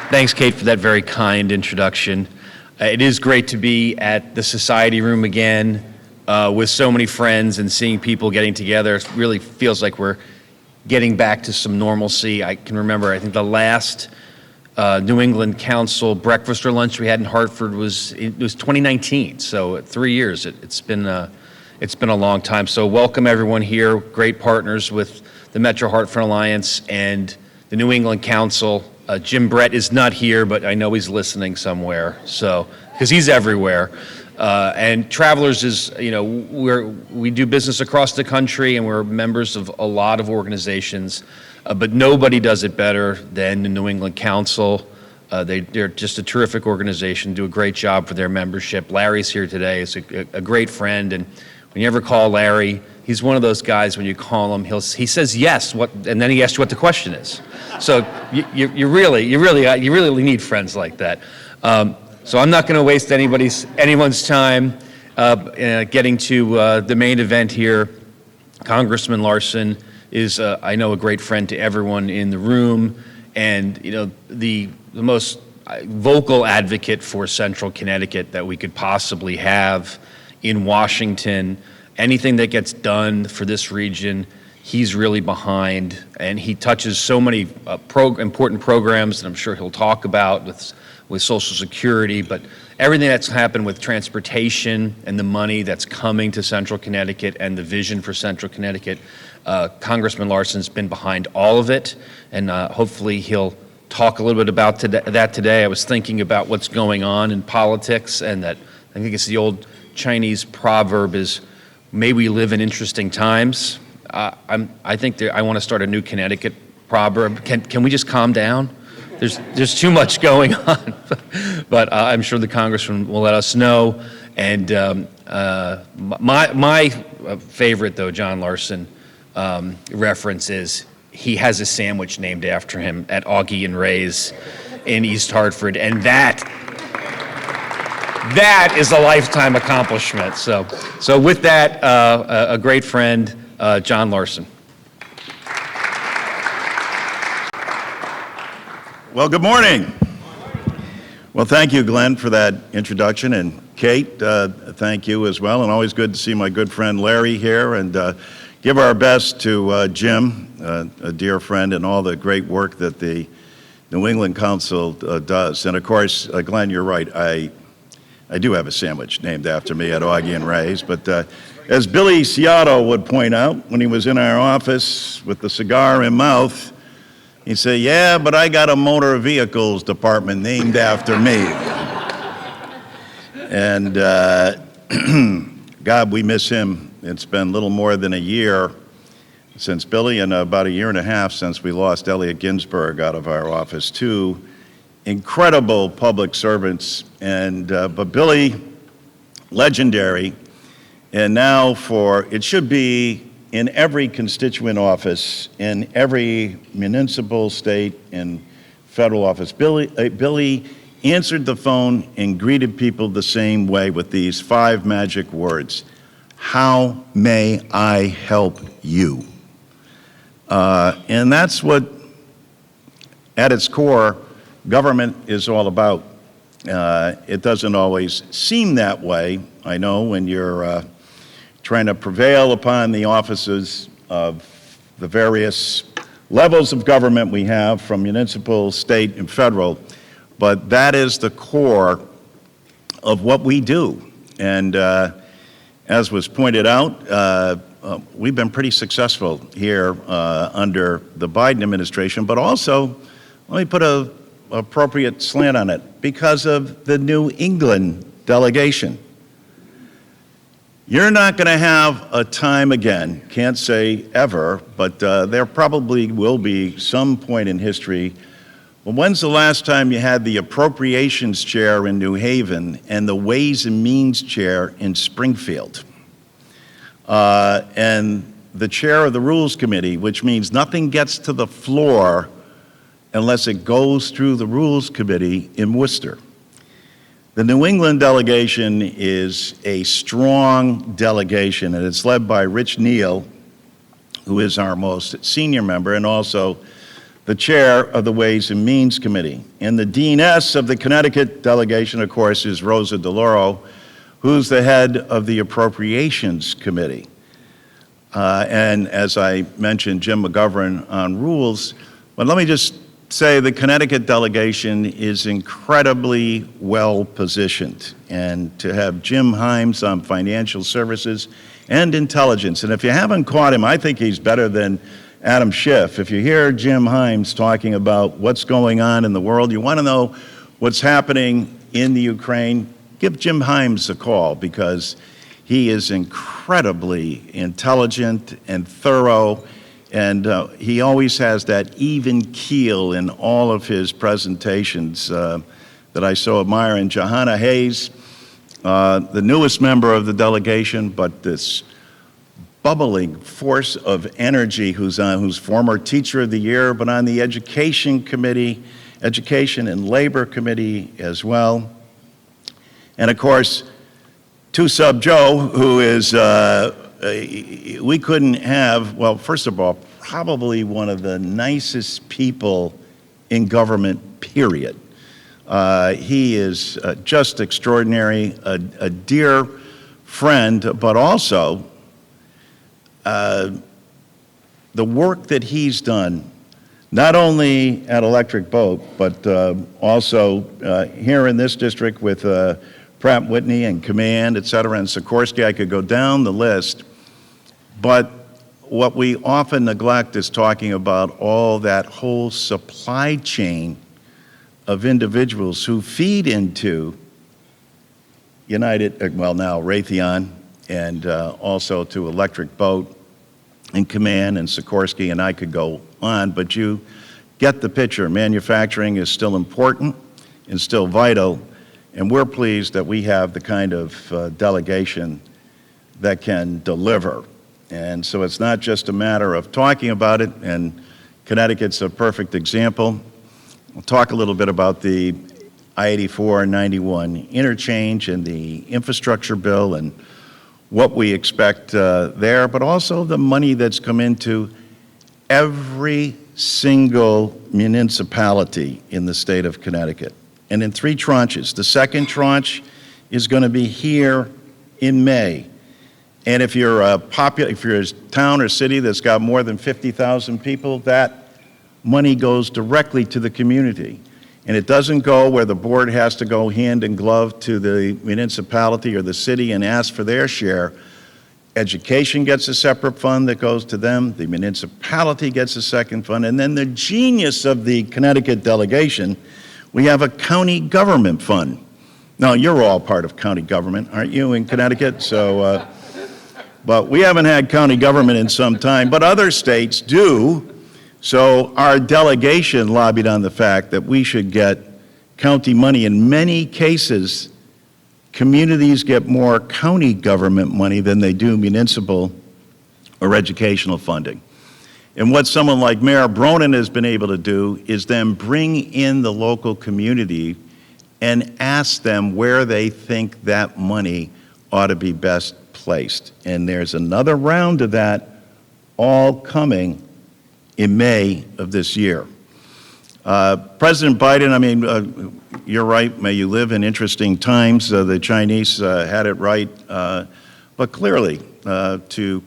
Thanks, Kate, for that very kind introduction. It is great to be at the Society Room again with so many friends and seeing people getting together. It really feels like we're getting back to some normalcy. I can remember, I think the last New England Council breakfast or lunch we had in Hartford was 2019. So 3 years. It's been a long time. So welcome everyone here. Great partners with the Metro Hartford Alliance and the New England Council. Jim Brett is not here, but I know he's listening somewhere. So because he's everywhere. And Travelers is, we do business across the country and we're members of a lot of organizations, but nobody does it better than the New England Council. They're just a terrific organization, do a great job for their membership. Larry's here today, he's a great friend, and when you ever call Larry, he's one of those guys when you call him, he says yes, and then he asks you what the question is. So you really need friends like that. So I'm not going to waste anyone's time getting to the main event here. Congressman Larson is, I know, a great friend to everyone in the room, and the most vocal advocate for Central Connecticut that we could possibly have in Washington. Anything that gets done for this region, he's really behind, and he touches so many important programs that I'm sure he'll talk about with Social Security, but everything that's happened with transportation and the money that's coming to Central Connecticut and the vision for Central Connecticut, Congressman Larson's been behind all of it, and hopefully he'll talk a little bit about that today. I was thinking about what's going on in politics, and that I think it's the old Chinese proverb is, may we live in interesting times. I think I want to start a new Connecticut proverb. Can we just calm down? There's too much going on, but I'm sure the congressman will let us know. And my favorite, though, John Larson reference is he has a sandwich named after him at Augie and Ray's in East Hartford, and that is a lifetime accomplishment. So with that, a great friend, John Larson. Well, good morning. Well, thank you, Glenn, for that introduction, and Kate, thank you as well, and always good to see my good friend Larry here, and give our best to Jim, a dear friend, and all the great work that the New England Council does. And of course, Glenn, you're right, I do have a sandwich named after me at Augie and Ray's, but as Billy Ciotto would point out when he was in our office with the cigar in mouth, he'd say, yeah, but I got a motor vehicles department named after me. And God, we miss him. It's been a little more than a year since Billy, and about a year and a half since we lost Elliot Ginsberg out of our office, too. Incredible public servants, and but Billy, legendary, and now it should be in every constituent office, in every municipal, state, and federal office. Billy answered the phone and greeted people the same way with these 5 magic words: how may I help you? And that's what, at its core, government is all about. It doesn't always seem that way, I know, when you're trying to prevail upon the offices of the various levels of government we have, from municipal, state, and federal, but that is the core of what we do. And as was pointed out, we've been pretty successful here under the Biden administration, but also, let me put an appropriate slant on it, because of the New England delegation. You're not going to have a time again, can't say ever, but there probably will be some point in history. Well, when's the last time you had the Appropriations Chair in New Haven and the Ways and Means Chair in Springfield? And the Chair of the Rules Committee, which means nothing gets to the floor unless it goes through the Rules Committee in Worcester. The New England delegation is a strong delegation, and it's led by Rich Neal, who is our most senior member, and also the chair of the Ways and Means Committee. And the deaness of the Connecticut delegation, of course, is Rosa DeLauro, who's the head of the Appropriations Committee. And as I mentioned, Jim McGovern on rules. But let me just say the Connecticut delegation is incredibly well positioned. And to have Jim Himes on financial services and intelligence. And if you haven't caught him, I think he's better than Adam Schiff. If you hear Jim Himes talking about what's going on in the world, you want to know what's happening in the Ukraine, give Jim Himes a call, because he is incredibly intelligent and thorough, and he always has that even keel in all of his presentations that I so admire. And Johanna Hayes, the newest member of the delegation, but this bubbling force of energy, who's former Teacher of the Year, but on the Education Committee, Education and Labor Committee as well. And of course, Two-Sub Joe, who is, we couldn't have, well, first of all, probably one of the nicest people in government, period. He is just extraordinary, a dear friend, but also the work that he's done, not only at Electric Boat, but also here in this district with Pratt Whitney and Command, et cetera, and Sikorsky. I could go down the list. But what we often neglect is talking about all that whole supply chain of individuals who feed into United, well now Raytheon, and also to Electric Boat and Command and Sikorsky, and I could go on, but you get the picture. Manufacturing is still important and still vital, and we're pleased that we have the kind of delegation that can deliver. And so it's not just a matter of talking about it, and Connecticut's a perfect example. We'll talk a little bit about the I-84-91 interchange and the infrastructure bill and what we expect there, but also the money that's come into every single municipality in the state of Connecticut, and in 3 tranches. The second tranche is going to be here in May. And if you're a town or city that's got more than 50,000 people, that money goes directly to the community. And it doesn't go where the board has to go hand in glove to the municipality or the city and ask for their share. Education gets a separate fund that goes to them. The municipality gets a second fund. And then the genius of the Connecticut delegation, we have a county government fund. Now, you're all part of county government, aren't you, in Connecticut? So, but we haven't had county government in some time, but other states do. So our delegation lobbied on the fact that we should get county money. In many cases, communities get more county government money than they do municipal or educational funding. And what someone like Mayor Bronin has been able to do is then bring in the local community and ask them where they think that money ought to be best placed. And there's another round of that all coming in May of this year. President Biden, I mean, you're right, may you live in interesting times. The Chinese had it right, but clearly to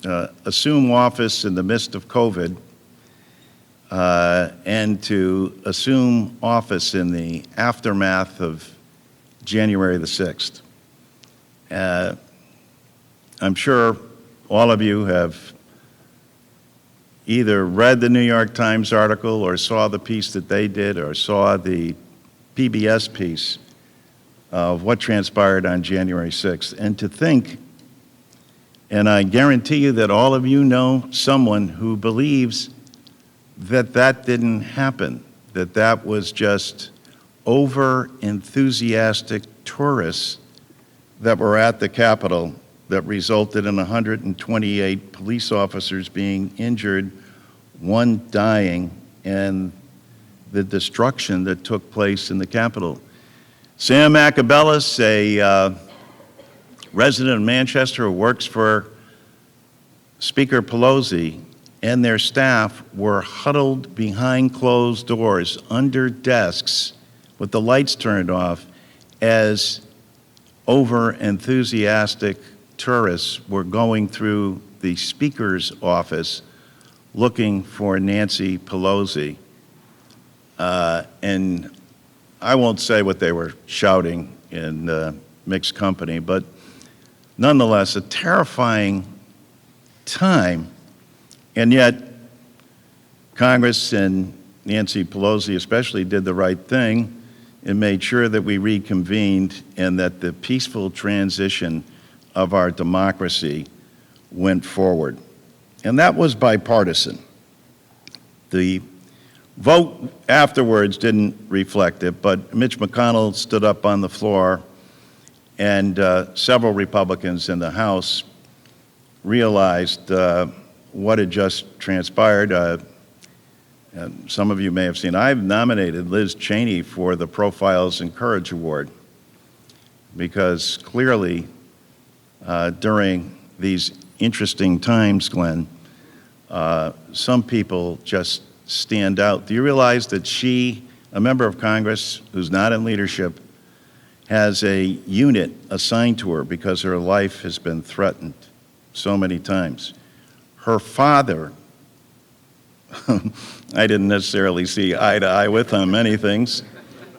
assume office in the midst of COVID and to assume office in the aftermath of January the 6th. I'm sure all of you have either read the New York Times article or saw the piece that they did or saw the PBS piece of what transpired on January 6th. And to think, and I guarantee you that all of you know someone who believes that that didn't happen, that that was just over-enthusiastic tourists that were at the Capitol that resulted in 128 police officers being injured, 1 dying, and the destruction that took place in the Capitol. Sam Macabellis, a resident of Manchester who works for Speaker Pelosi and their staff were huddled behind closed doors under desks with the lights turned off as over-enthusiastic tourists were going through the Speaker's office looking for Nancy Pelosi. And I won't say what they were shouting in mixed company, but nonetheless, a terrifying time. And yet, Congress and Nancy Pelosi especially did the right thing and made sure that we reconvened and that the peaceful transition of our democracy went forward. And that was bipartisan. The vote afterwards didn't reflect it, but Mitch McConnell stood up on the floor, and several Republicans in the House realized what had just transpired. Some of you may have seen, I've nominated Liz Cheney for the Profiles in Courage Award because clearly during these interesting times, Glenn, some people just stand out. Do you realize that she, a member of Congress who's not in leadership, has a unit assigned to her because her life has been threatened so many times? Her father, I didn't necessarily see eye to eye with on many things,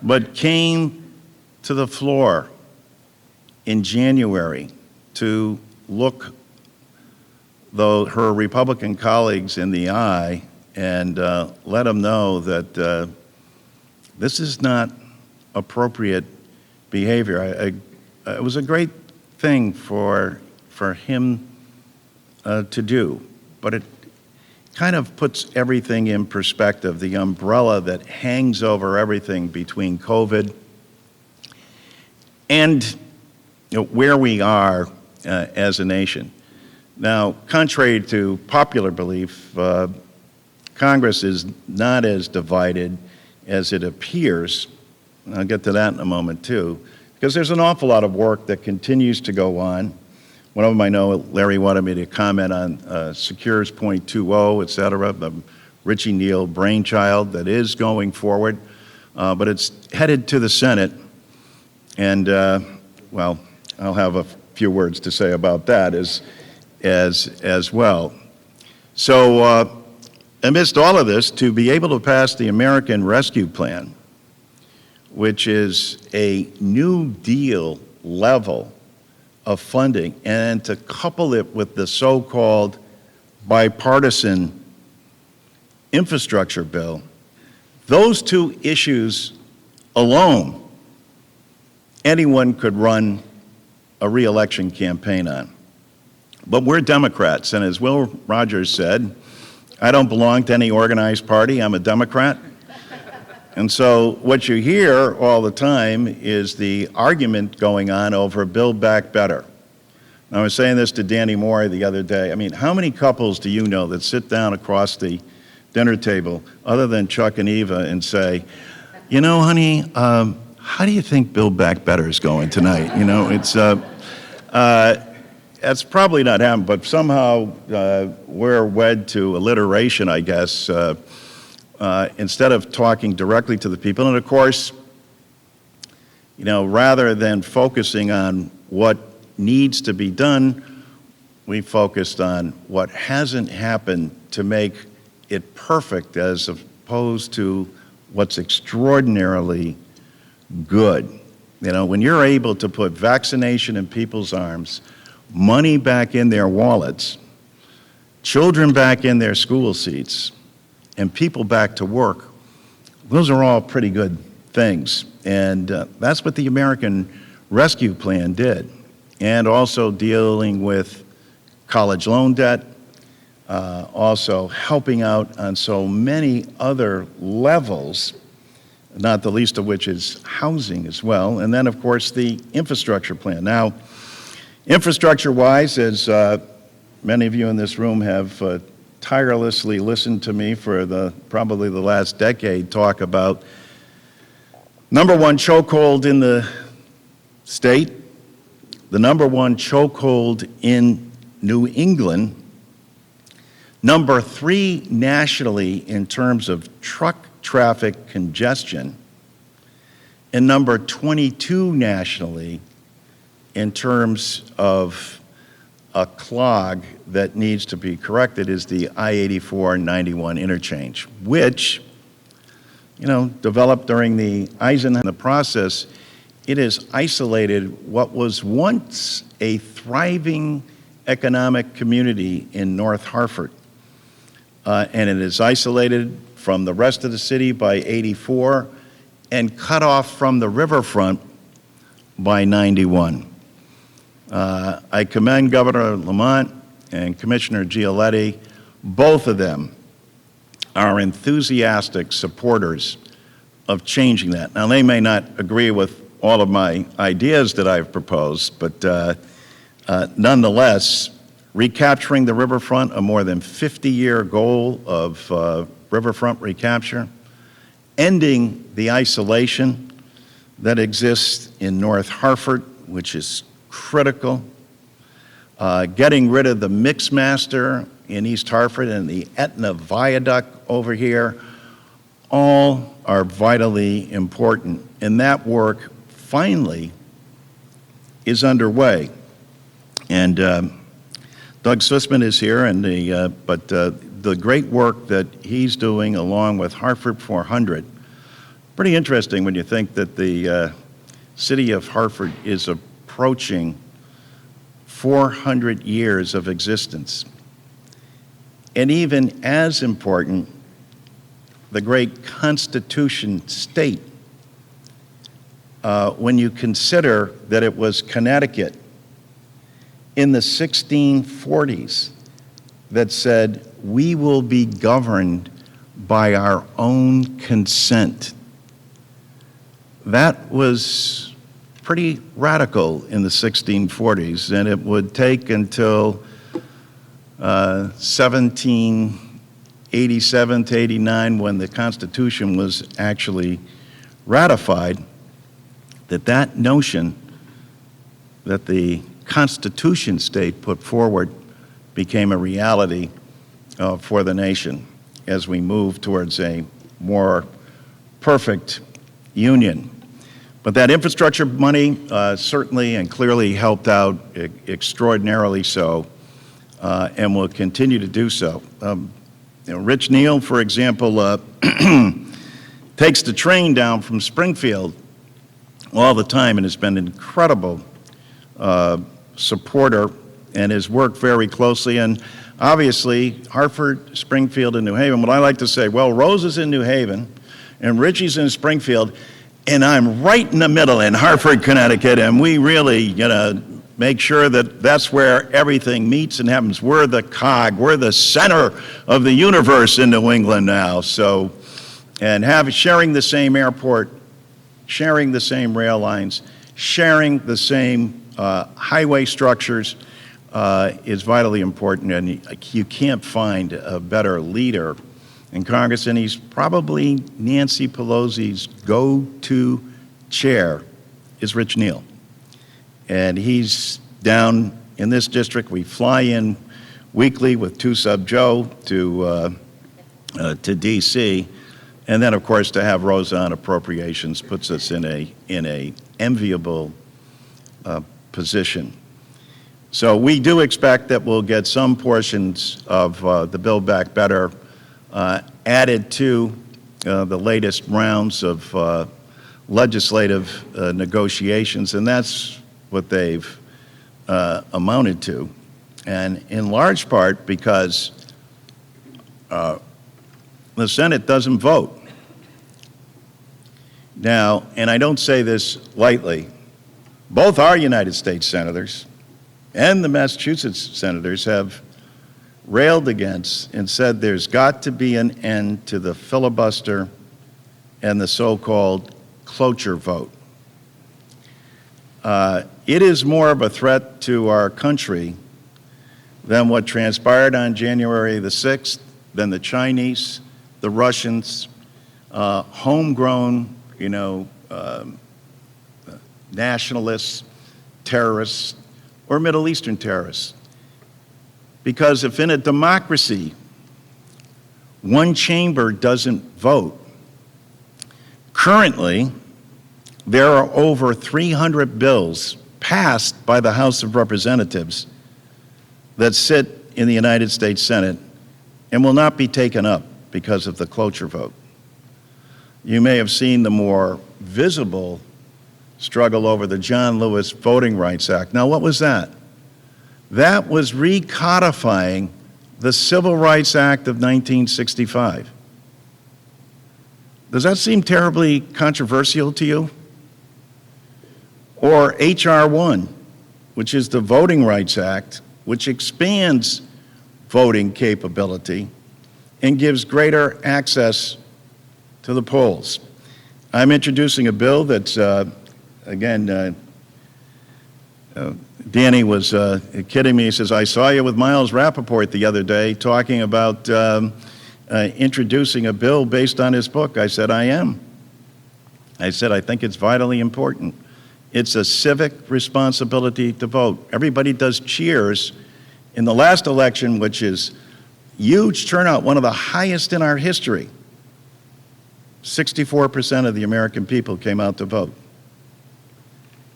but came to the floor in January to look her Republican colleagues in the eye and let them know that this is not appropriate behavior. It was a great thing for him to do, but it kind of puts everything in perspective, the umbrella that hangs over everything between COVID and where we are as a nation. Now, contrary to popular belief, Congress is not as divided as it appears. I'll get to that in a moment too, because there's an awful lot of work that continues to go on. One of them I know Larry wanted me to comment on Secures .20, et cetera, the Richie Neal brainchild that is going forward, but it's headed to the Senate, and well, I'll have a few words to say about that as well. So amidst all of this, to be able to pass the American Rescue Plan, which is a New Deal level of funding, and to couple it with the so-called bipartisan infrastructure bill, those two issues alone, anyone could run a re-election campaign on. But we're Democrats, and as Will Rogers said, I don't belong to any organized party, I'm a Democrat. And so what you hear all the time is the argument going on over Build Back Better. I was saying this to Danny Moore the other day. I mean, how many couples do you know that sit down across the dinner table, other than Chuck and Eva, and say, you know, honey, how do you think Build Back Better is going tonight? You know, that's probably not happening, but somehow we're wed to alliteration, I guess, instead of talking directly to the people. And of course, you know, rather than focusing on what needs to be done, we focused on what hasn't happened to make it perfect as opposed to what's extraordinarily good. You know, when you're able to put vaccination in people's arms, money back in their wallets, children back in their school seats, and people back to work, those are all pretty good things. And that's what the American Rescue Plan did. And also dealing with college loan debt, also helping out on so many other levels, not the least of which is housing as well. And then, of course, the infrastructure plan. Now, infrastructure-wise, as many of you in this room have tirelessly listened to me for probably the last decade talk about number one chokehold in the state, the number one chokehold in New England, number 3 nationally in terms of truck traffic congestion, and number 22 nationally in terms of a clog that needs to be corrected is the I-84-91 interchange, which, developed during the Eisenhower process. It has isolated what was once a thriving economic community in North Hartford. And it is isolated from the rest of the city by 84 and cut off from the riverfront by 91. I commend Governor Lamont and Commissioner Gialetti. Both of them are enthusiastic supporters of changing that. Now, they may not agree with all of my ideas that I've proposed, but nonetheless, recapturing the riverfront, a more than 50-year goal of riverfront recapture, ending the isolation that exists in North Hartford, which is critical, getting rid of the Mixmaster in East Hartford and the Etna Viaduct over here, all are vitally important. And that work finally is underway. And Doug Sussman is here, and the great work that he's doing along with Hartford 400, pretty interesting when you think that the city of Hartford is approaching 400 years of existence. And even as important, the great Constitution state, when you consider that it was Connecticut in the 1640s that said, we will be governed by our own consent. That was pretty radical in the 1640s, and it would take until 1787 to 89, when the Constitution was actually ratified, that notion that the Constitution state put forward became a reality for the nation as we move towards a more perfect union. But that infrastructure money certainly and clearly helped out extraordinarily so, and will continue to do so. Rich Neal, for example, takes the train down from Springfield all the time and has been an incredible supporter and has worked very closely. And obviously, Hartford, Springfield, and New Haven, what I like to say, well, Rose is in New Haven and Richie's in Springfield, and I'm right in the middle in Hartford, Connecticut, and we really, make sure that that's where everything meets and happens. We're the cog, we're the center of the universe in New England now. So, and sharing the same airport, sharing the same rail lines, sharing the same highway structures is vitally important, and you can't find a better leader in Congress, and he's probably Nancy Pelosi's go-to chair is Rich Neal. And he's down in this district. We fly in weekly with Two-Sub Joe to D.C., and then, of course, to have Rosa on appropriations puts us in a enviable position. So we do expect that we'll get some portions of the Build Back Better added to the latest rounds of legislative negotiations, and that's what they've amounted to, and in large part because the Senate doesn't vote. Now, and I don't say this lightly, both our United States senators and the Massachusetts senators have railed against and said there's got to be an end to the filibuster and the so-called cloture vote. It is more of a threat to our country than what transpired on January the 6th, than the Chinese, the Russians, homegrown, nationalists, terrorists, or Middle Eastern terrorists. Because if in a democracy one chamber doesn't vote. Currently, there are over 300 bills passed by the House of Representatives that sit in the United States Senate and will not be taken up because of the cloture vote. You may have seen the more visible struggle over the John Lewis Voting Rights Act. Now, what was that? That was recodifying the Civil Rights Act of 1965. Does that seem terribly controversial to you? Or H.R. 1, which is the Voting Rights Act, which expands voting capability and gives greater access to the polls. I'm introducing a bill that's, Danny was kidding me. He says, I saw you with Miles Rappaport the other day talking about introducing a bill based on his book. I said, I am. I said, I think it's vitally important. It's a civic responsibility to vote. Everybody does cheers. In the last election, which is huge turnout, one of the highest in our history, 64% of the American people came out to vote.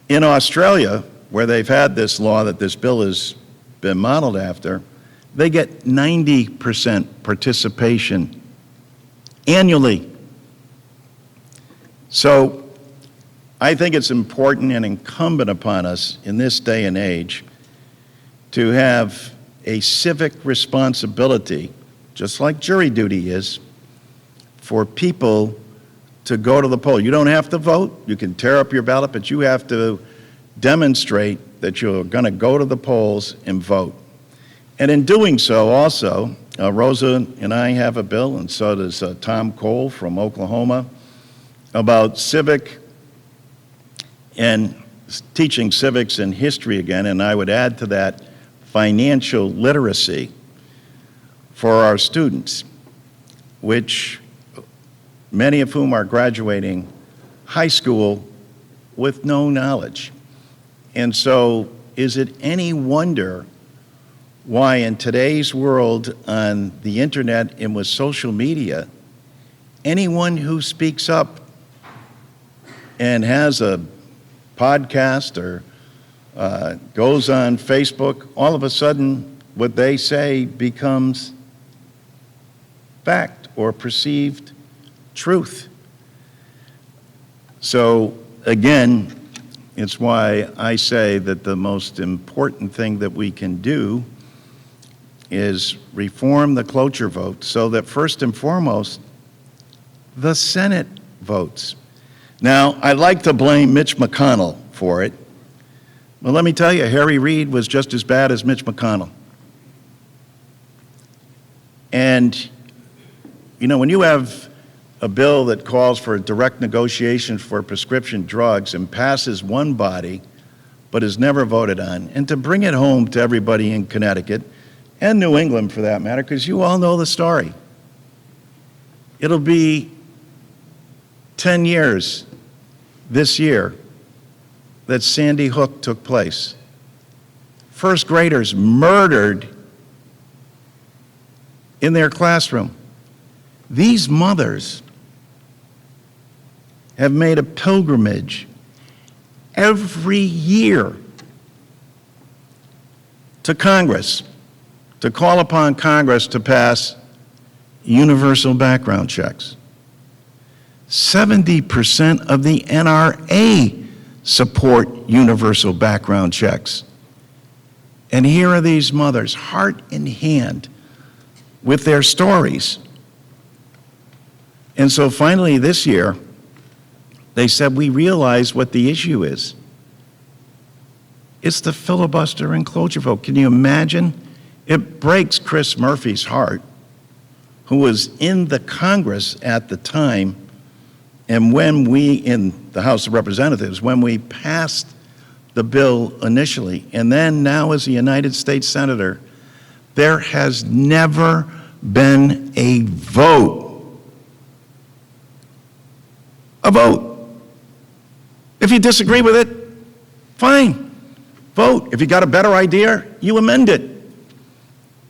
In Australia, where they've had this law that this bill has been modeled after, they get 90% participation annually. So I think it's important and incumbent upon us in this day and age to have a civic responsibility, just like jury duty is, for people to go to the poll. You don't have to vote. You can tear up your ballot, but you have to demonstrate that you're going to go to the polls and vote. And in doing so, also, Rosa and I have a bill, and so does Tom Cole from Oklahoma, about civic and teaching civics and history again, and I would add to that financial literacy for our students, which many of whom are graduating high school with no knowledge. And so is it any wonder why in today's world on the internet and with social media, anyone who speaks up and has a podcast or goes on Facebook, all of a sudden what they say becomes fact or perceived truth. So again, it's why I say that the most important thing that we can do is reform the cloture vote so that first and foremost, the Senate votes. Now, I'd like to blame Mitch McConnell for it, but let me tell you, Harry Reid was just as bad as Mitch McConnell. And, you know, when you have a bill that calls for direct negotiation for prescription drugs and passes one body, but is never voted on, and to bring it home to everybody in Connecticut, and New England for that matter, because you all know the story. It'll be 10 years this year that Sandy Hook took place. First graders murdered in their classroom. These mothers have made a pilgrimage every year to Congress to call upon Congress to pass universal background checks. 70% of the NRA support universal background checks. And here are these mothers, heart in hand, with their stories. And so finally this year, they said, we realize what the issue is. It's the filibuster and cloture vote. Can you imagine? It breaks Chris Murphy's heart, who was in the Congress at the time, and when we, in the House of Representatives, when we passed the bill initially, and then now as a United States Senator, there has never been a vote. A vote. If you disagree with it, fine, vote. If you got a better idea, you amend it.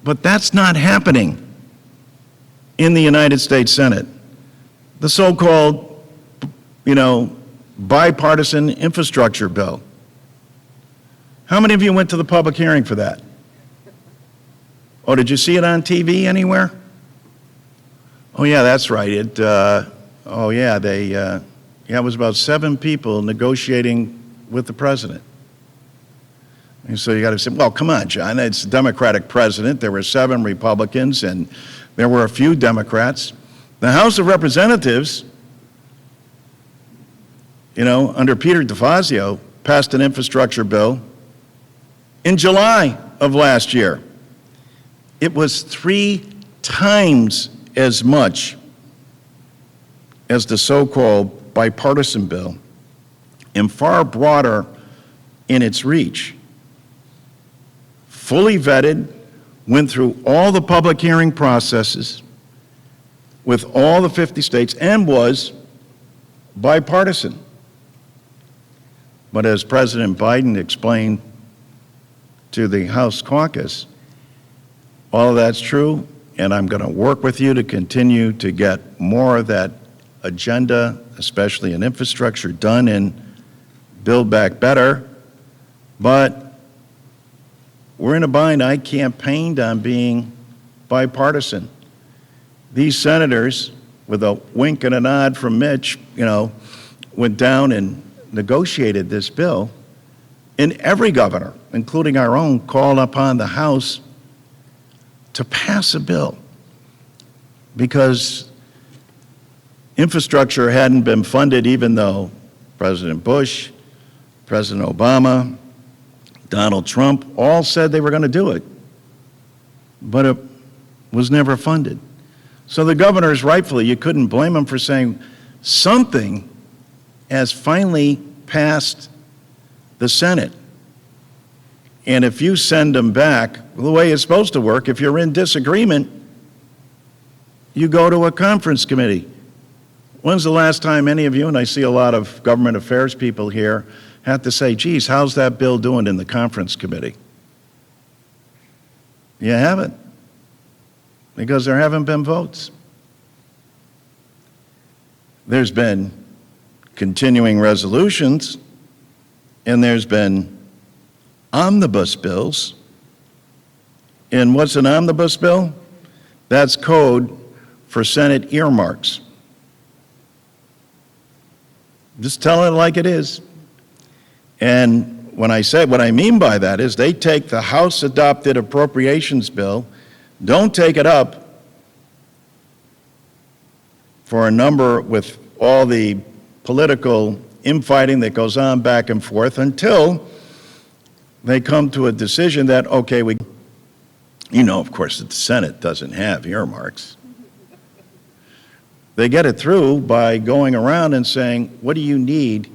But that's not happening in the United States Senate, the so-called, bipartisan infrastructure bill. How many of you went to the public hearing for that? Oh, did you see it on TV anywhere? Oh, yeah, that's right. It was about 7 people negotiating with the president. And so you got to say, well, come on, John, it's a Democratic president. There were 7 Republicans, and there were a few Democrats. The House of Representatives, under Peter DeFazio, passed an infrastructure bill in July of last year. It was 3 times as much as the so-called bipartisan bill and far broader in its reach. Fully vetted, went through all the public hearing processes with all the 50 states and was bipartisan. But as President Biden explained to the House caucus, all of that's true, and I'm going to work with you to continue to get more of that agenda, especially in infrastructure, done in Build Back Better. But we're in a bind. I campaigned on being bipartisan. These senators, with a wink and a nod from Mitch, went down and negotiated this bill. And every governor, including our own, called upon the House to pass a bill because infrastructure hadn't been funded, even though President Bush, President Obama, Donald Trump all said they were going to do it, but it was never funded. So the governors, rightfully, you couldn't blame them for saying something has finally passed the Senate. And if you send them back, the way it's supposed to work, if you're in disagreement, you go to a conference committee. When's the last time any of you, and I see a lot of government affairs people here, have to say, geez, how's that bill doing in the conference committee? You haven't, because there haven't been votes. There's been continuing resolutions, and there's been omnibus bills. And what's an omnibus bill? That's code for Senate earmarks. Just tell it like it is. And when I say what I mean by that is they take the House adopted appropriations bill, don't take it up for a number with all the political infighting that goes on back and forth until they come to a decision that, okay, of course, that the Senate doesn't have earmarks. They get it through by going around and saying, what do you need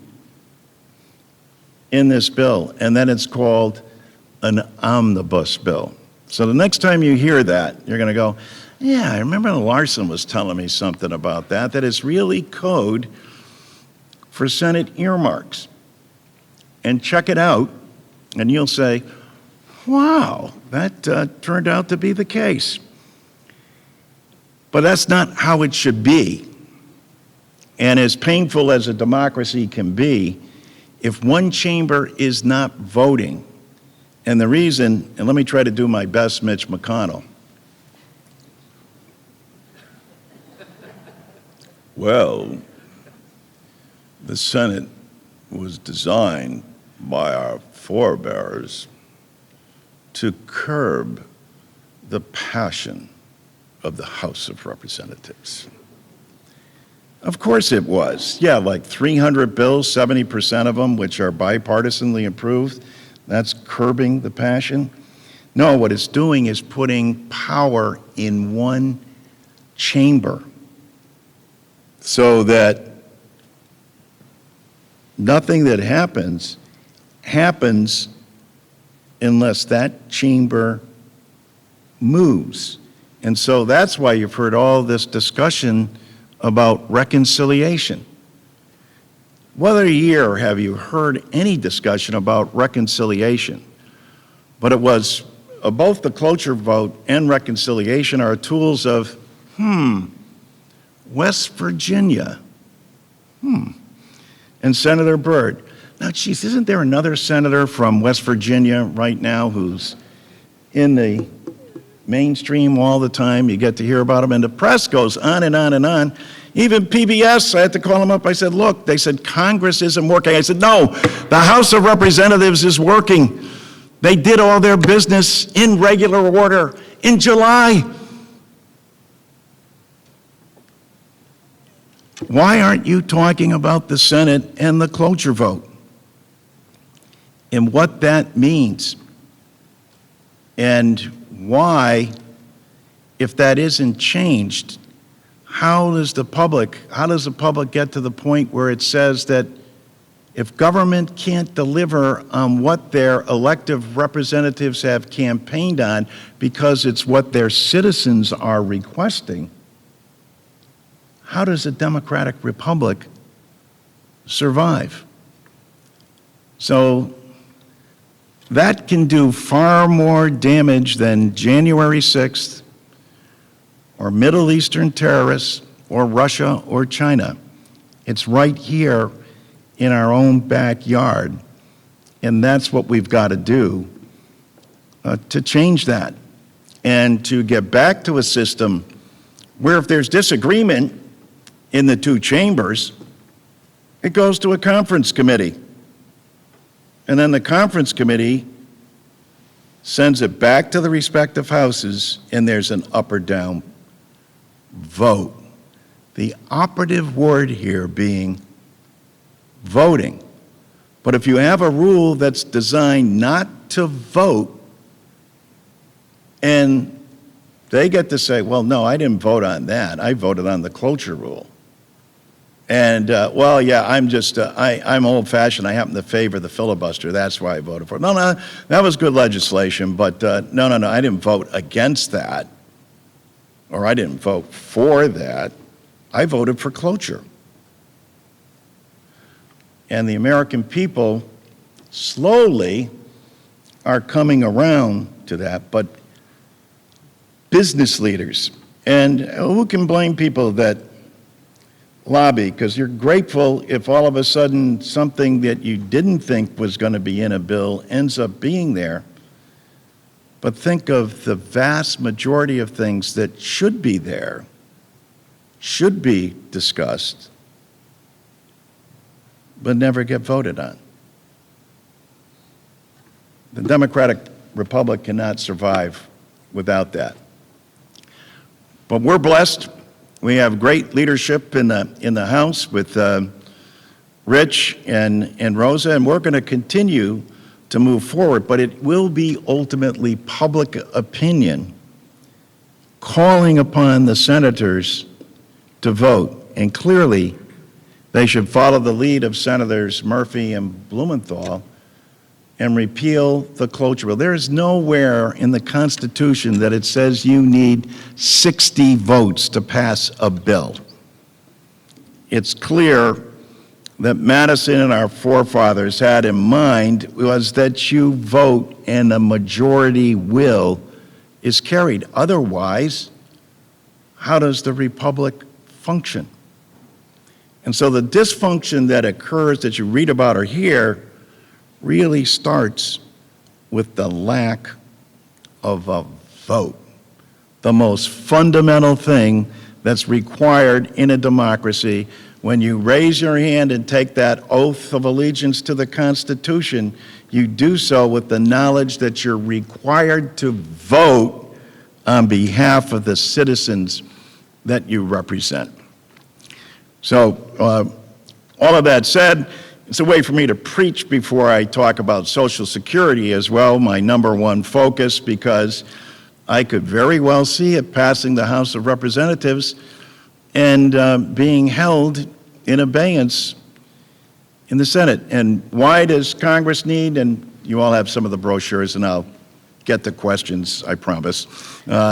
in this bill? And then it's called an omnibus bill. So the next time you hear that, you're going to go, yeah, I remember Larson was telling me something about that. That is really code for Senate earmarks. And check it out, and you'll say, wow, that turned out to be the case. But that's not how it should be. And as painful as a democracy can be, if one chamber is not voting, and the reason, and let me try to do my best, Mitch McConnell. Well, the Senate was designed by our forebears to curb the passion of the House of Representatives. Of course it was. Yeah, like 300 bills, 70% of them, which are bipartisanly approved, that's curbing the passion. No, what it's doing is putting power in one chamber so that nothing that happens unless that chamber moves. And so that's why you've heard all this discussion about reconciliation. What other year have you heard any discussion about reconciliation? But it was both the cloture vote and reconciliation are tools of West Virginia. And Senator Byrd. Now, geez, isn't there another senator from West Virginia right now who's in the mainstream all the time? You get to hear about him, and the press goes on and on and on. Even PBS, I had to call them up. I said, look, they said Congress isn't working. I said, no, the House of Representatives is working. They did all their business in regular order in July. Why aren't you talking about the Senate and the cloture vote and what that means? And why, if that isn't changed, how does the public get to the point where it says that if government can't deliver on what their elective representatives have campaigned on because it's what their citizens are requesting, how does a democratic republic survive? So that can do far more damage than January 6th or Middle Eastern terrorists or Russia or China. It's right here in our own backyard, and that's what we've got to do to change that and to get back to a system where if there's disagreement in the two chambers, it goes to a conference committee. And then the conference committee sends it back to the respective houses, and there's an up or down vote. The operative word here being voting. But if you have a rule that's designed not to vote, and they get to say, well, no, I didn't vote on that. I voted on the cloture rule. And, well, yeah, I'm old-fashioned. I happen to favor the filibuster. That's why I voted for it. No, that was good legislation, but no, I didn't vote against that, or I didn't vote for that. I voted for cloture. And the American people slowly are coming around to that, but business leaders, and who can blame people that lobby, because you're grateful if all of a sudden something that you didn't think was going to be in a bill ends up being there. But think of the vast majority of things that should be there, should be discussed, but never get voted on. The Democratic Republic cannot survive without that. But we're blessed. We have great leadership in the House with Rich and Rosa, and we're going to continue to move forward, but it will be ultimately public opinion calling upon the senators to vote. And clearly, they should follow the lead of Senators Murphy and Blumenthal and repeal the cloture bill. There is nowhere in the Constitution that it says you need 60 votes to pass a bill. It's clear that Madison and our forefathers had in mind was that you vote and a majority will is carried. Otherwise, how does the republic function? And so the dysfunction that occurs that you read about or hear really starts with the lack of a vote. The most fundamental thing that's required in a democracy. When you raise your hand and take that oath of allegiance to the Constitution, you do so with the knowledge that you're required to vote on behalf of the citizens that you represent. So, all of that said, it's a way for me to preach before I talk about Social Security as well, my number one focus, because I could very well see it passing the House of Representatives and being held in abeyance in the Senate. And why does Congress need, and you all have some of the brochures, and I'll get to questions, I promise. But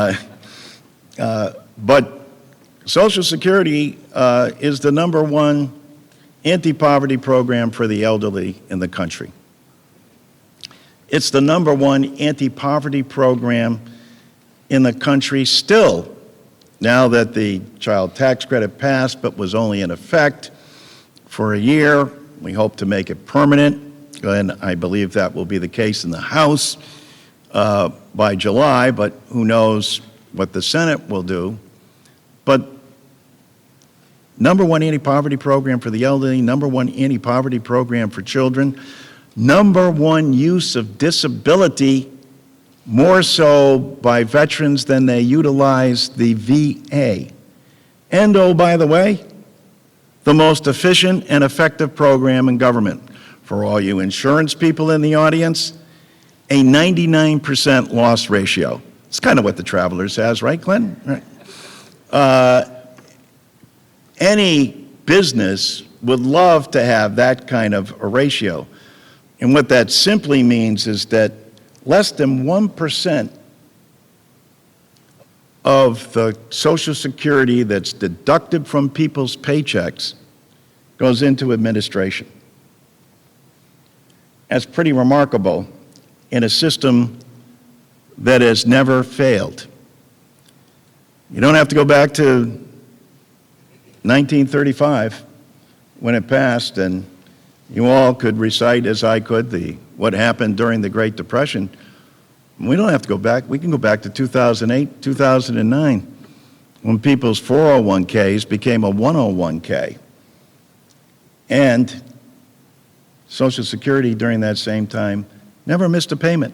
Social Security is the number one anti-poverty program for the elderly in the country. It's the number one anti-poverty program in the country still now that the child tax credit passed but was only in effect for a year, we hope to make it permanent, and I believe that will be the case in the House by July, but who knows what the Senate will do. But #1 anti-poverty program for the elderly, #1 anti-poverty program for children, #1 use of disability, more so by veterans than they utilize the VA. And oh, by the way, the most efficient and effective program in government. For all you insurance people in the audience, a 99% loss ratio. It's kind of what the Travelers has, right, Clinton? Right. Any business would love to have that kind of a ratio. And what that simply means is that less than 1% of the Social Security that's deducted from people's paychecks goes into administration. That's pretty remarkable in a system that has never failed. You don't have to go back to 1935 when it passed, and you all could recite, as I could, what happened during the Great Depression. We don't have to go back. We can go back to 2008, 2009, when people's 401ks became a 101k. And Social Security during that same time never missed a payment.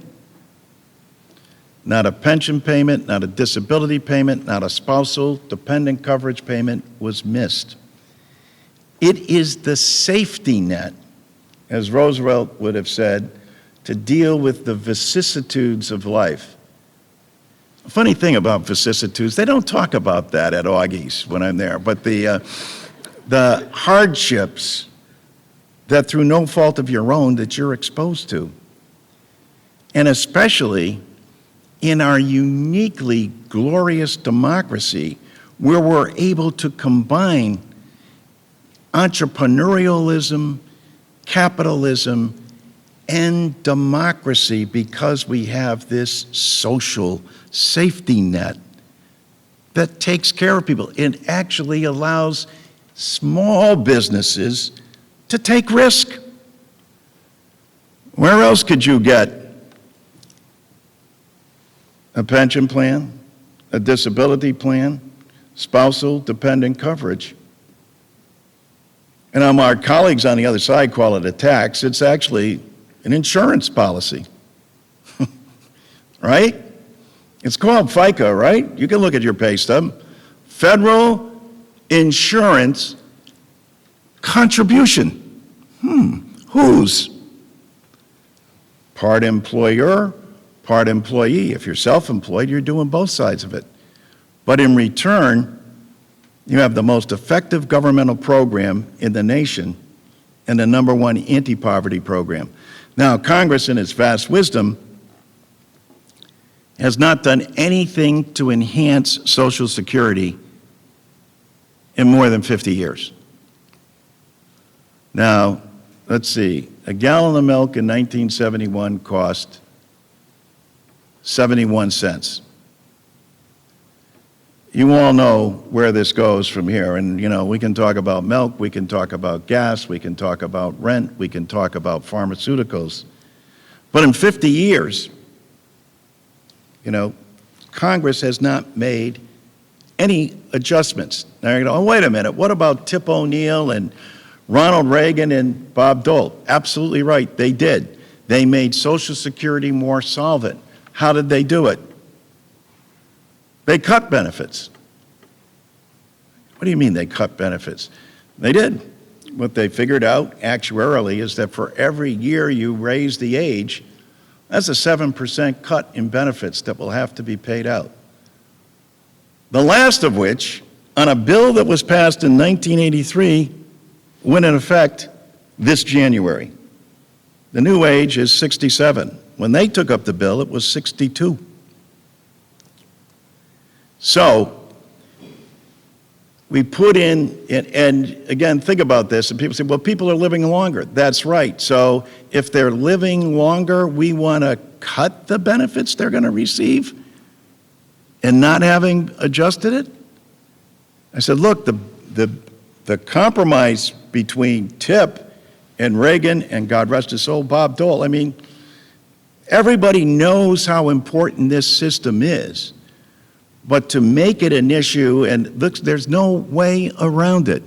Not a pension payment, not a disability payment, not a spousal dependent coverage payment was missed. It is the safety net, as Roosevelt would have said, to deal with the vicissitudes of life. A funny thing about vicissitudes, they don't talk about that at Augie's when I'm there, but the hardships that through no fault of your own that you're exposed to. And especially in our uniquely glorious democracy where we're able to combine entrepreneurialism, capitalism, and democracy because we have this social safety net that takes care of people. It actually allows small businesses to take risk. Where else could you get a pension plan, a disability plan, spousal dependent coverage? And our colleagues on the other side call it a tax. It's actually an insurance policy, right? It's called FICA, right? You can look at your pay stub. Federal Insurance Contribution. Whose? Part employer, part employee. If you're self-employed, you're doing both sides of it. But in return, you have the most effective governmental program in the nation and the #1 anti-poverty program. Now, Congress, in its vast wisdom, has not done anything to enhance Social Security in more than 50 years. Now, let's see, a gallon of milk in 1971 cost 71 cents. You all know where this goes from here, and we can talk about milk, we can talk about gas, we can talk about rent, we can talk about pharmaceuticals. But in 50 years, Congress has not made any adjustments. Now you're going, oh, wait a minute, what about Tip O'Neill and Ronald Reagan and Bob Dole? Absolutely right, they did. They made Social Security more solvent. How did they do it? They cut benefits. What do you mean they cut benefits? They did. What they figured out actuarially is that for every year you raise the age, that's a 7% cut in benefits that will have to be paid out. The last of which, on a bill that was passed in 1983, went in effect this January. The new age is 67. When they took up the bill, it was 62. So we put in, and again, think about this, and people say, well, people are living longer. That's right. So if they're living longer, we want to cut the benefits they're going to receive and not having adjusted it? I said, look, the compromise between Tip and Reagan and, God rest his soul, Bob Dole, I mean, everybody knows how important this system is. But to make it an issue, and look, there's no way around it.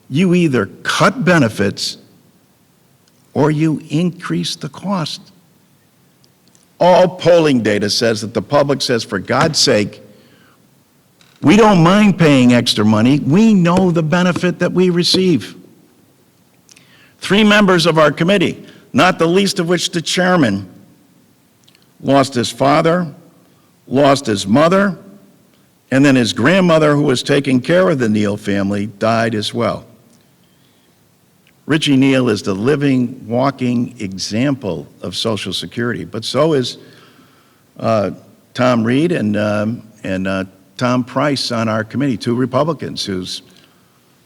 You either cut benefits or you increase the cost. All polling data says that the public says, for God's sake, we don't mind paying extra money. We know the benefit that we receive. 3 members of our committee, not the least of which the chairman, lost his father, lost his mother, and then his grandmother, who was taking care of the Neal family, died as well. Richie Neal is the living, walking example of Social Security, but so is Tom Reed and Tom Price on our committee, 2 Republicans whose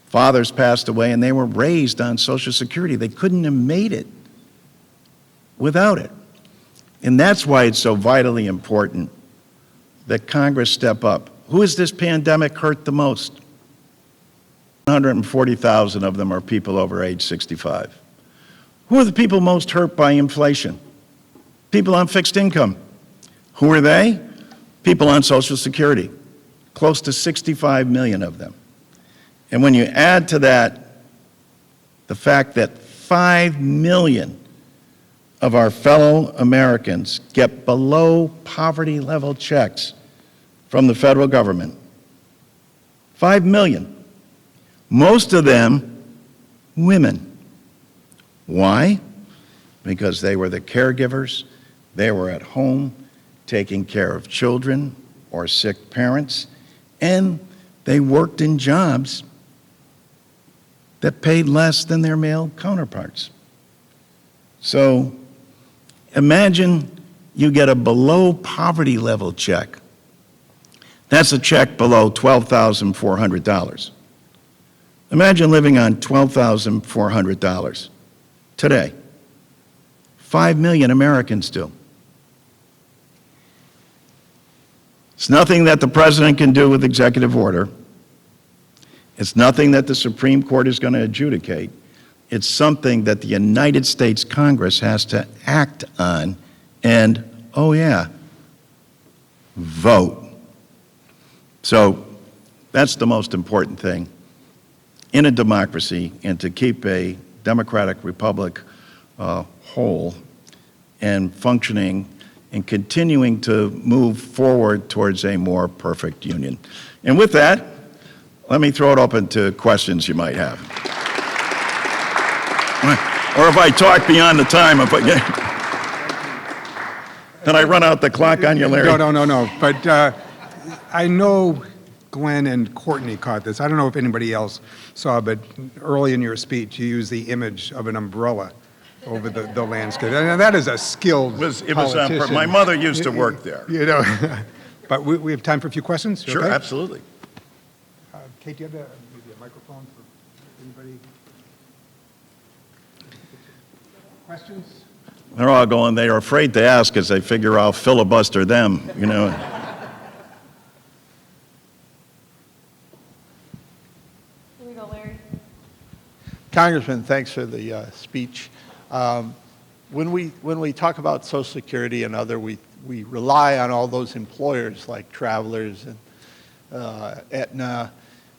fathers passed away and they were raised on Social Security. They couldn't have made it without it. And that's why it's so vitally important that Congress step up. Who has this pandemic hurt the most? 140,000 of them are people over age 65. Who are the people most hurt by inflation? People on fixed income. Who are they? People on Social Security. Close to 65 million of them. And when you add to that the fact that 5 million of our fellow Americans get below poverty level checks from the federal government, 5 million. Most of them women. Why? Because they were the caregivers, they were at home taking care of children or sick parents, and they worked in jobs that paid less than their male counterparts. So imagine you get a below poverty level check. That's a check below $12,400. Imagine living on $12,400 today. 5 million Americans do. It's nothing that the president can do with executive order. It's nothing that the Supreme Court is going to adjudicate. It's something that the United States Congress has to act on and, oh yeah, vote. So that's the most important thing in a democracy, and to keep a democratic republic whole and functioning and continuing to move forward towards a more perfect union. And with that, let me throw it open to questions you might have. Or if I talk beyond the time, then I run out the clock on you, Larry. No. But I know Glenn and Courtney caught this. I don't know if anybody else saw, but early in your speech, you used the image of an umbrella over the landscape. And that is a skilled politician. My mother used to work there. You know, but we have time for a few questions? Sure, okay? Absolutely. Kate, do you have maybe a microphone for anybody? Questions? They're all going, they are afraid to ask as they figure I'll filibuster them, you know. Here we go, Larry. Congressman, thanks for the speech. When we talk about Social Security and other, we rely on all those employers like Travelers and Aetna,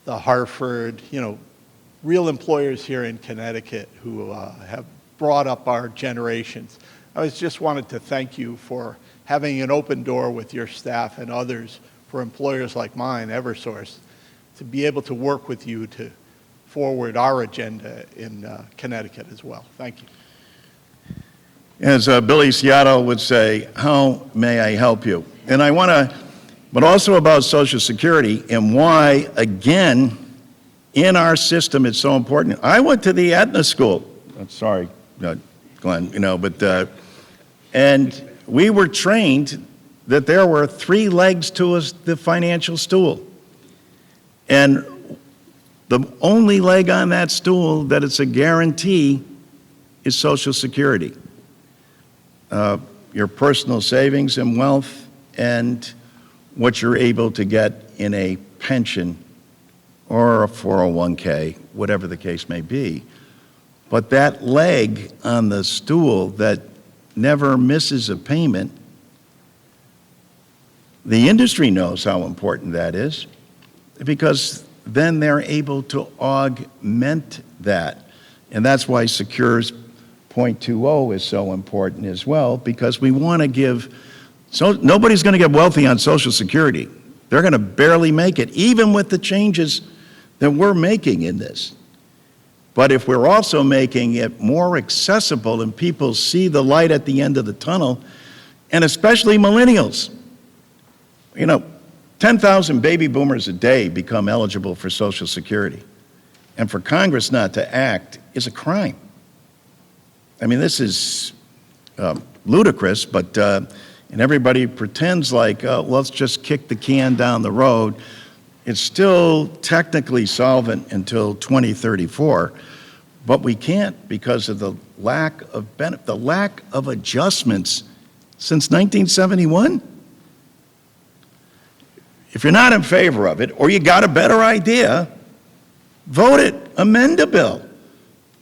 the Hartford, you know, real employers here in Connecticut who have brought up our generations. I just wanted to thank you for having an open door with your staff and others for employers like mine, Eversource, to be able to work with you to forward our agenda in Connecticut as well. Thank you. As Billy Seattle would say, how may I help you? And I want to, but also about Social Security and why, again, in our system it's so important. I went to the Aetna school. Sorry, Glenn, you know, but, and we were trained that there were 3 legs to the financial stool. And the only leg on that stool that it's a guarantee is Social Security. Your personal savings and wealth and what you're able to get in a pension or a 401k, whatever the case may be. But that leg on the stool that never misses a payment, the industry knows how important that is, because then they're able to augment that. And that's why Secures 0.20 is so important as well, because we want to give, so nobody's going to get wealthy on Social Security. They're going to barely make it, even with the changes that we're making in this. But if we're also making it more accessible and people see the light at the end of the tunnel, and especially millennials, 10,000 baby boomers a day become eligible for Social Security. And for Congress not to act is a crime. I mean, this is ludicrous, but, and everybody pretends like, let's just kick the can down the road. It's still technically solvent until 2034, but we can't because of the lack of adjustments since 1971. If you're not in favor of it, or you got a better idea, vote it, amend the bill.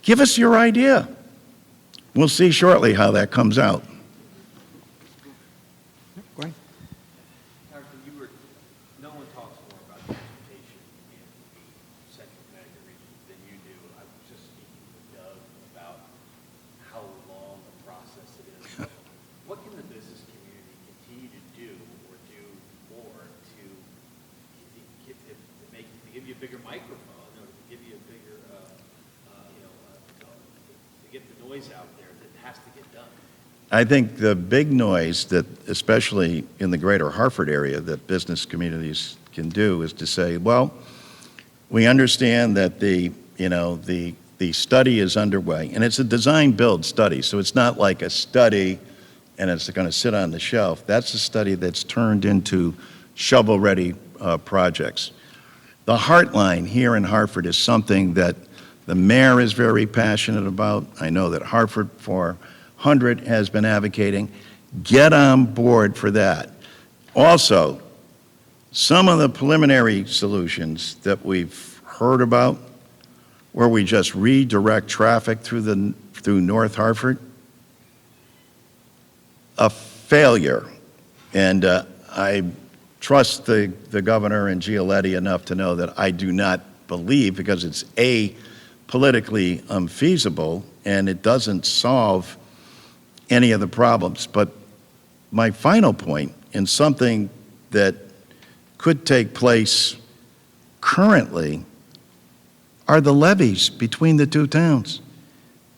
Give us your idea. We'll see shortly how that comes out. Glenn? No one talks more about transportation in the Central Connecticut region than you do. I was just speaking with Doug about how long the process it is. What can the business community continue to do or do more to give you a bigger microphone, or to give you a bigger, to get the noise out there that has to get done? I think the big noise that, especially in the greater Hartford area, that business communities can do is to say, well, we understand that the study is underway, and it's a design-build study, so it's not like a study and it's going to sit on the shelf. That's a study that's turned into shovel-ready projects. The Heartline here in Hartford is something that the mayor is very passionate about. I know that Hartford 400 has been advocating. Get on board for that. Also, some of the preliminary solutions that we've heard about, where we just redirect traffic through North Hartford, a failure. And I trust the governor and Gialetti enough to know that I do not believe, because it's politically unfeasible and it doesn't solve any of the problems. But my final point, and something that could take place currently, are the levees between the two towns.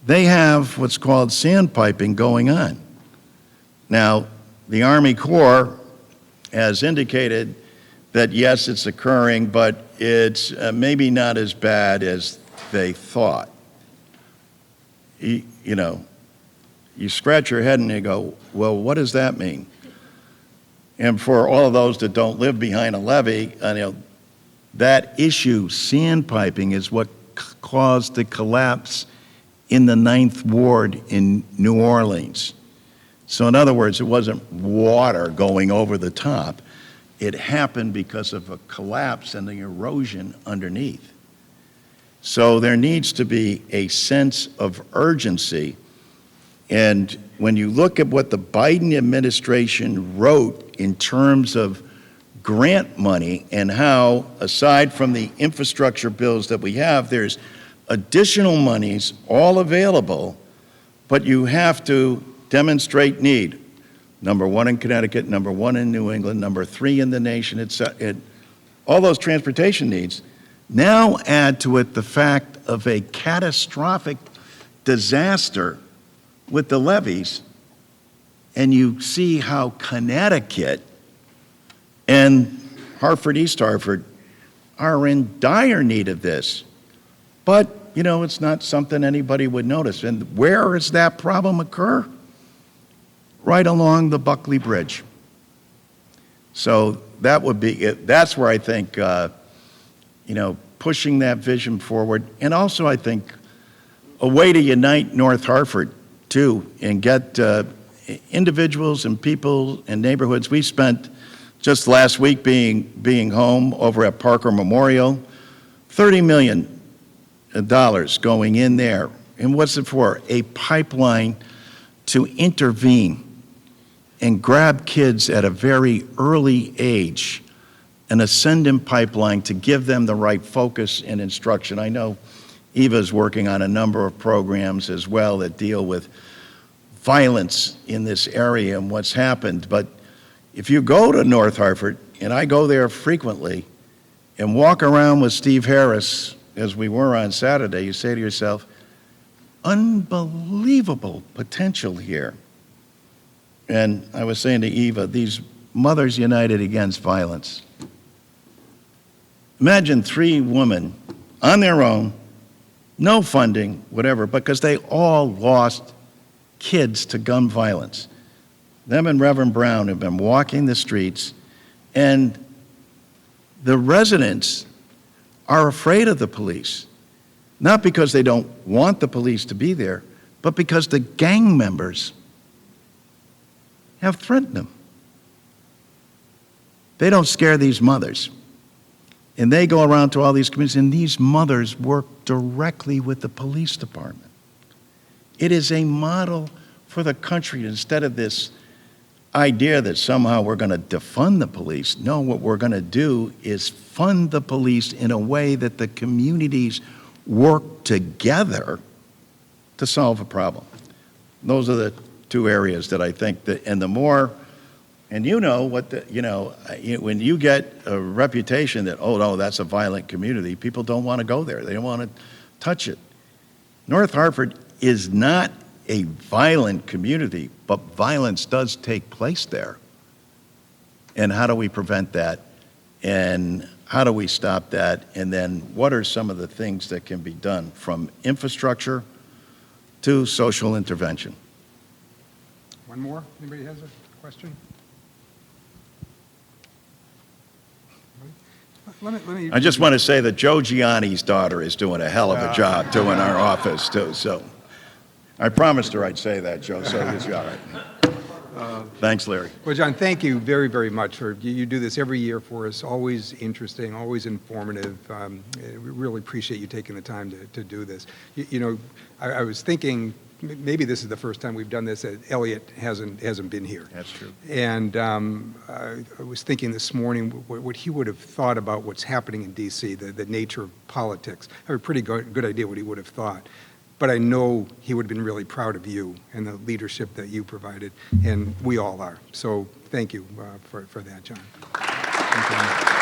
They have what's called sandpiping going on. Now, the Army Corps has indicated that yes, it's occurring, but it's maybe not as bad as they thought. You scratch your head and you go, well, what does that mean? And for all of those that don't live behind a levee, that issue, sandpiping, is what caused the collapse in the 9th Ward in New Orleans. So in other words, it wasn't water going over the top. It happened because of a collapse and the erosion underneath. So there needs to be a sense of urgency. And when you look at what the Biden administration wrote in terms of grant money and how, aside from the infrastructure bills that we have, there's additional monies all available, but you have to demonstrate need. Number 1 in Connecticut, number 1 in New England, number 3 in the nation, all those transportation needs. Now add to it the fact of a catastrophic disaster with the levees, and you see how Connecticut and Hartford, East Hartford are in dire need of this. But, it's not something anybody would notice. And where does that problem occur? Right along the Buckley Bridge. So that would be it. That's where I think, pushing that vision forward. And also, I think, a way to unite North Hartford, too, and get individuals and people and neighborhoods. We spent just last week being home over at Parker Memorial $30 million going in there. And what's it for? A pipeline to intervene and grab kids at a very early age, an ascendant pipeline to give them the right focus and instruction. I know Eva's working on a number of programs as well that deal with violence in this area and what's happened. But if you go to North Hartford, and I go there frequently, and walk around with Steve Harris, as we were on Saturday, you say to yourself, unbelievable potential here. And I was saying to Eva, these Mothers United Against Violence. Imagine 3 women on their own, no funding, whatever, because they all lost kids to gun violence. Them and Reverend Brown have been walking the streets, and the residents are afraid of the police, not because they don't want the police to be there, but because the gang members have threatened them. They don't scare these mothers. And they go around to all these communities, and these mothers work directly with the police department. It is a model for the country instead of this idea that somehow we're going to defund the police. No, what we're going to do is fund the police in a way that the communities work together to solve a problem. Those are the 2 areas that I think that, and the more, and you know what the, when you get a reputation that, oh no, that's a violent community, people don't want to go there. They don't want to touch it. North Hartford is not a violent community, but violence does take place there. And how do we prevent that? And how do we stop that? And then what are some of the things that can be done from infrastructure to social intervention? One more? Anybody has a question? Let me I just want to say that Joe Gianni's daughter is doing a hell of a job too in our office too. So I promised her I'd say that, Joe, so it's all right. Thanks, Larry. Well, John, thank you very, very much. You do this every year for us, always interesting, always informative. We really appreciate you taking the time to do this. I was thinking, maybe this is the first time we've done this, that Elliot hasn't been here. That's true. And I was thinking this morning what he would have thought about what's happening in D.C., the nature of politics. I have a pretty good idea what he would have thought. But I know he would have been really proud of you and the leadership that you provided, and we all are. So thank you for that, John. Thank you.